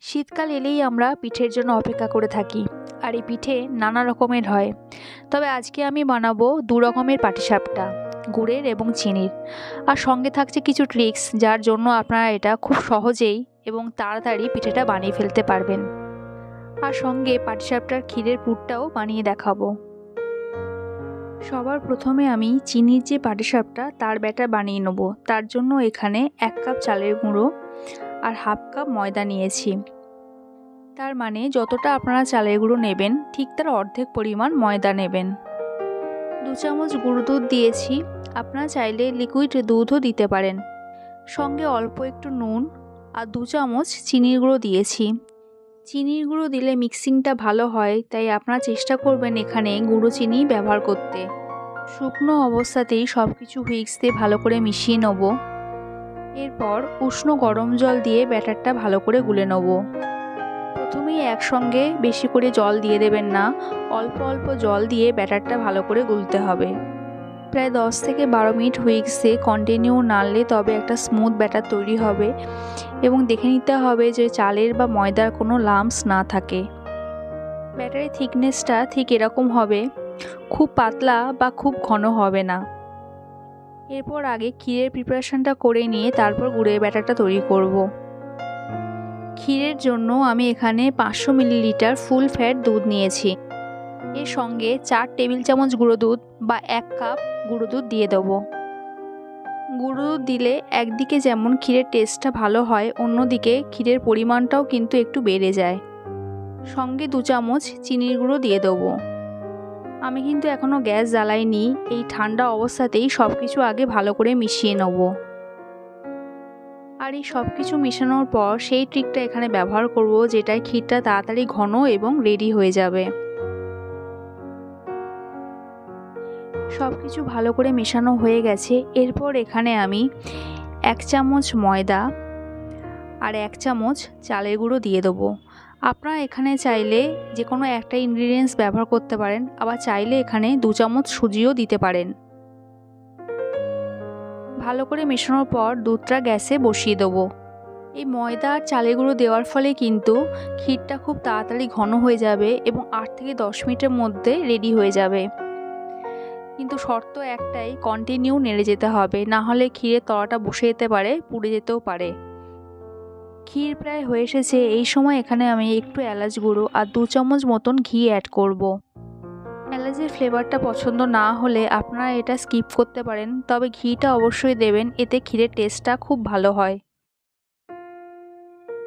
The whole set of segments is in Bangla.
শীতকাল এলেই আমরা পিঠের জন্য অপেক্ষা করে থাকি। আর এই পিঠে নানা রকমের হয়, তবে আজকে আমি বানাবো দু রকমের পাটিসাপটা, গুড়ের এবং চিনির। আর সঙ্গে থাকছে কিছু ট্রিক্স, যার জন্য আপনারা এটা খুব সহজেই এবং তাড়াতাড়ি পিঠেটা বানিয়ে ফেলতে পারবেন। আর সঙ্গে পাটিসাপটার ক্ষীরের পুরটাও বানিয়ে দেখাবো। সবার প্রথমে আমি চিনির যে পাটিসাপটা তার ব্যাটার বানিয়ে নেব। তার জন্য এখানে 1 কাপ চালের গুঁড়ো আর হাফ কাপ ময়দা নিয়েছি। তার মানে যতটা আপনারা চালের গুঁড়ো নেবেন ঠিক তার অর্ধেক পরিমাণ ময়দা নেবেন। 2 চামচ গুঁড়ো দুধ দিয়েছি, আপনারা চাইলে লিকুইড দুধও দিতে পারেন। সঙ্গে অল্প একটু নুন আর 2 চামচ চিনির গুঁড়ো দিয়েছি। চিনির গুঁড়ো দিলে মিক্সিংটা ভালো হয়, তাই আপনারা চেষ্টা করবেন এখানে গুঁড়ো চিনি ব্যবহার করতে। শুকনো অবস্থাতেই সব কিছু হুইস্ক দিয়ে ভালো করে মিশিয়ে নেব। এরপর উষ্ণ গরম জল দিয়ে ব্যাটারটা ভালো করে গুলে নেব। প্রথমেই একসঙ্গে বেশি করে জল দিয়ে দেবেন না, অল্প অল্প জল দিয়ে ব্যাটারটা ভালো করে গুলতে হবে। প্রায় 10 থেকে 12 মিনিট হুইস্কে কন্টিনিউ নাড়লে তবে একটা স্মুথ ব্যাটার তৈরি হবে এবং দেখে নিতে হবে যে চালের বা ময়দার কোনো লাম্পস না থাকে। ব্যাটারের থিকনেসটা ঠিক এরকম হবে, খুব পাতলা বা খুব ঘন হবে না। এরপর আগে ক্ষীরের প্রিপারেশনটা করে নিয়ে তারপর গুড়ের ব্যাটারটা তৈরি করব। ক্ষীরের জন্য আমি এখানে 500 মিলিলিটার ফুল ফ্যাট দুধ নিয়েছি। এর সঙ্গে 4 টেবিল চামচ গুঁড়ো দুধ বা 1 কাপ গুঁড়ো দুধ দিয়ে দেবো। গুঁড়ো দুধ দিলে একদিকে যেমন ক্ষীরের টেস্টটা ভালো হয়, অন্যদিকে ক্ষীরের পরিমাণটাও কিন্তু একটু বেড়ে যায়। সঙ্গে 2 চামচ চিনির গুঁড়ো দিয়ে দেবো। আমি কিন্তু এখনও গ্যাস জ্বালাইনি, এই ঠান্ডা অবস্থাতেই সব কিছু আগে ভালো করে মিশিয়ে নেব। আর এই সব কিছু মেশানোর পর সেই ট্রিকটা এখানে ব্যবহার করব, যেটায় ক্ষীরটা তাড়াতাড়ি ঘন এবং রেডি হয়ে যাবে। সব কিছু ভালো করে মেশানো হয়ে গেছে। এরপর এখানে আমি 1 চামচ ময়দা আর 1 চামচ চালের গুঁড়ো দিয়ে দেবো। আপনারা এখানে চাইলে যে কোনো একটা ইনগ্রিডিয়েন্টস ব্যবহার করতে পারেন, আবার চাইলে এখানে 2 চামচ সুজিও দিতে পারেন। ভালো করে মেশানোর পর দুধটা গ্যাসে বসিয়ে দেবো। এই ময়দা আর চালের গুঁড়ো দেওয়ার ফলে কিন্তু ক্ষীরটা খুব তাড়াতাড়ি ঘন হয়ে যাবে এবং 8 থেকে 10 মিনিটের মধ্যে রেডি হয়ে যাবে। কিন্তু শর্ত একটাই, কন্টিনিউ নেড়ে যেতে হবে, না হলে ক্ষীরের তলাটা বসে যেতে পারে, পুড়ে যেতেও পারে। ক্ষীর প্রায় হয়ে এসেছে। এই সময় এখানে আমি একটু এলাচ গুঁড়ো আর 2 চামচ মতন ঘি অ্যাড করব। এলাচের ফ্লেভারটা পছন্দ না হলে আপনারা এটা স্কিপ করতে পারেন, তবে ঘিটা অবশ্যই দেবেন, এতে ক্ষীরের টেস্টটা খুব ভালো হয়।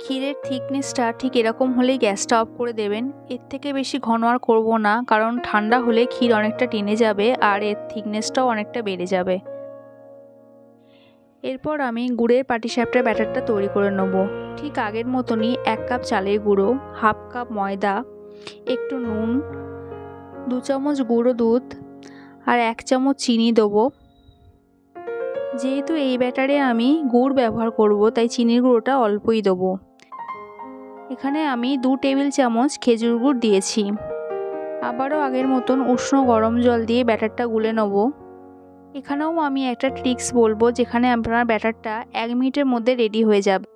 ক্ষীরের থিকনেসটা ঠিক এরকম হলেই গ্যাসটা অফ করে দেবেন। এর থেকে বেশি ঘন আর করব না, কারণ ঠান্ডা হলে ক্ষীর অনেকটা টেনে যাবে আর এর থিকনেসটাও অনেকটা বেড়ে যাবে। এরপর আমি গুড়ের পাটিসাপটার ব্যাটারটা তৈরি করে নেব। ঠিক আগের মতনই 1 কাপ চালের গুঁড়ো, হাফ কাপ ময়দা, একটু নুন, 2 চামচ গুঁড়ো দুধ আর 1 চামচ চিনি দেবো। যেহেতু এই ব্যাটারে আমি গুড় ব্যবহার করব, তাই চিনির গুঁড়োটা অল্পই দেবো। এখানে আমি 2 টেবিল চামচ খেজুর গুড় দিয়েছি। আবারও আগের মতন উষ্ণ গরম জল দিয়ে ব্যাটারটা গুলে নেব। এখানেও আমি একটা ট্রিক্স বলবো, যেখানে আপনার ব্যাটারটা 1 মিনিটের মধ্যে রেডি হয়ে যাবে।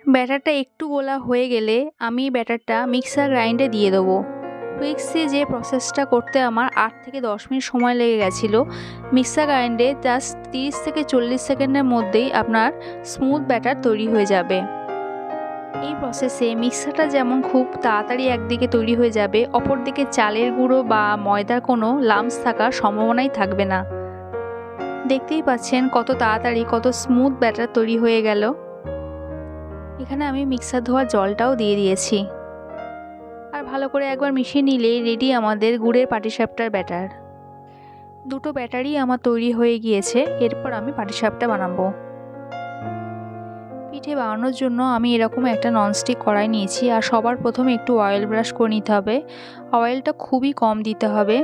ব্যাটারটা একটু গোলা হয়ে গেলে আমি ব্যাটারটা মিক্সার গ্রাইন্ডে দিয়ে দেবো। হুইস্কে যে প্রসেসটা করতে আমার 8 থেকে 10 মিনিট সময় লেগে গেছিলো, মিক্সার গ্রাইন্ডে জাস্ট 30 থেকে 40 সেকেন্ডের মধ্যেই আপনার স্মুথ ব্যাটার তৈরি হয়ে যাবে। এই প্রসেসে মিক্সারটা যেমন খুব তাড়াতাড়ি একদিকে তৈরি হয়ে যাবে, অপরদিকে চালের গুঁড়ো বা ময়দার কোনো লাম্পস থাকার সম্ভাবনাই থাকবে না। দেখতেই পাচ্ছেন কত তাড়াতাড়ি কত স্মুথ ব্যাটার তৈরি হয়ে গেল। এখানে আমি মিক্সার ধোয়া জলটাও দিয়ে দিয়েছি। আর ভালো করে একবার মিশিয়ে নিলেই রেডি আমাদের গুড়ের পাটিসাপটার ব্যাটার। দুটো ব্যাটারই আমার তৈরি হয়ে গিয়েছে। এরপর আমি পাটিসাপটা বানাবো। পিঠে বানানোর জন্য আমি এরকম একটা ননস্টিক কড়াই নিয়েছি, আর সবার প্রথমে একটু অয়েল ব্রাশ করে নিতে হবে। অয়েলটা খুবই কম দিতে হবে।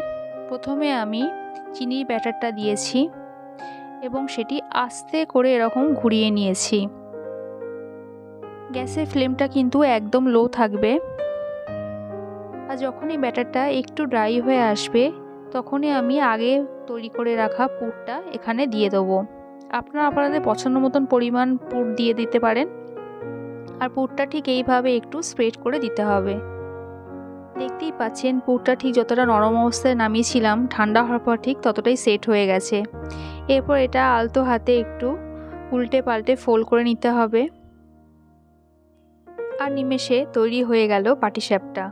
প্রথমে আমি চিনির ব্যাটারটা দিয়েছি এবং সেটি আস্তে করে এরকম ঘুরিয়ে নিয়েছি। গ্যাসের ফ্লেমটা কিন্তু একদম লো থাকবে। আর যখনই ব্যাটারটা একটু ড্রাই হয়ে আসবে, তখনই আমি আগে তৈরি করে রাখা পুরটা এখানে দিয়ে দেবো। আপনারা আপনাদের পছন্দ মতন পরিমাণ পুর দিয়ে দিতে পারেন। আর পুরটা ঠিক এইভাবে একটু স্প্রেড করে দিতে হবে। দেখতেই পাচ্ছেন পুরটা ঠিক যতটা নরম অবস্থায় নামিয়েছিলাম ঠান্ডা হওয়ার পর ঠিক ততটাই সেট হয়ে গেছে। এরপর এটা আলতো হাতে একটু উল্টে পাল্টে ফোল্ড করে নিতে হবে। আর নিমেষে তৈরি হয়ে গেল পাটিসাপটা।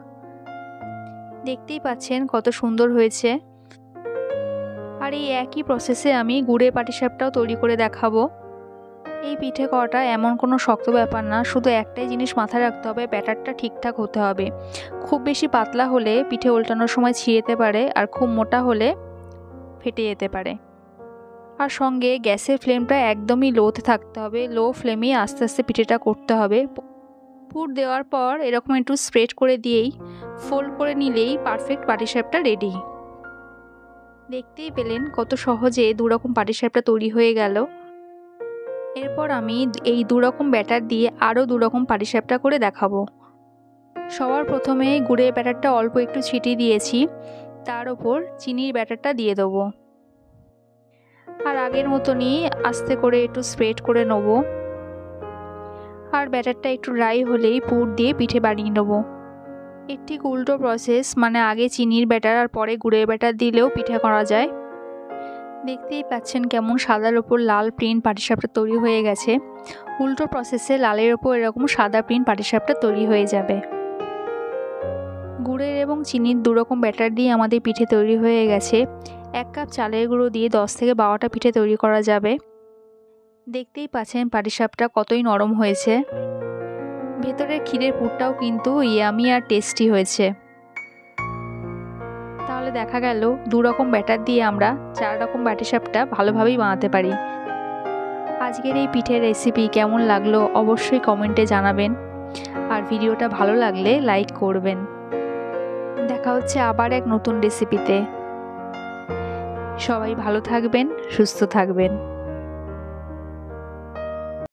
দেখতেই পাচ্ছেন কত সুন্দর হয়েছে। আর এই একই প্রসেসে আমি গুড়ের পাটিসাপটাও তৈরি করে দেখাবো। এই পিঠে করাটা এমন কোনো শক্ত ব্যাপার না, শুধু একটাই জিনিস মাথায় রাখতে হবে, ব্যাটারটা ঠিকঠাক হতে হবে। খুব বেশি পাতলা হলে পিঠে উল্টানোর সময় ছিঁড়ে যেতে পারে, আর খুব মোটা হলে ফেটে যেতে পারে। আর সঙ্গে গ্যাসের ফ্লেমটা একদমই লোতে থাকতে হবে, লো ফ্লেমেই আস্তে আস্তে পিঠেটা করতে হবে। পুর দেওয়ার পর এরকম একটু স্প্রেড করে দিয়েই ফোল্ড করে নিলেই পারফেক্ট পাটিসাপটা রেডি। দেখতেই পেলেন কত সহজে দুরকম পাটিসাপটা তৈরি হয়ে গেল। এরপর আমি এই দুরকম ব্যাটার দিয়ে আরও দুরকম পাটিসাপটা করে দেখাবো। সবার প্রথমে গুড়ের ব্যাটারটা অল্প একটু ছিটিয়ে দিয়েছি, তার ওপর চিনির ব্যাটারটা দিয়ে দেবো। আর আগের মতনই আস্তে করে একটু স্প্রেড করে নেব। আর ব্যাটারটা একটু ড্রাই হলেই পুর দিয়ে পিঠে বানিয়ে নেব। এর ঠিক উল্টো প্রসেস, মানে আগে চিনির ব্যাটার আর পরে গুড়ের ব্যাটার দিলেও পিঠে করা যায়। দেখতেই পাচ্ছেন কেমন সাদার ওপর লাল প্রিন্ট পাটিসাপটা তৈরি হয়ে গেছে। উল্টো প্রসেসে লালের ওপর এরকম সাদা প্রিন্ট পাটিসাপটা তৈরি হয়ে যাবে। গুড়ের এবং চিনির দুরকম ব্যাটার দিয়ে আমাদের পিঠে তৈরি হয়ে গেছে। 1 কাপ চালের গুঁড়ো দিয়ে 10 থেকে 12টা পিঠে তৈরি করা যাবে। দেখতেই পাচ্ছেন পাটিসাপটা কতই নরম হয়েছে। ভেতরের ক্ষীরের পুরটাও কিন্তু ইয়ামি আর টেস্টি হয়েছে। তাহলে দেখা গেল দুরকম ব্যাটার দিয়ে আমরা 4 রকম পাটিসাপটা ভালোভাবেই বানাতে পারি। আজকের এই পিঠের রেসিপি কেমন লাগলো অবশ্যই কমেন্টে জানাবেন, আর ভিডিওটা ভালো লাগলে লাইক করবেন। দেখা হচ্ছে আবার এক নতুন রেসিপিতে। সবাই ভালো থাকবেন, সুস্থ থাকবেন।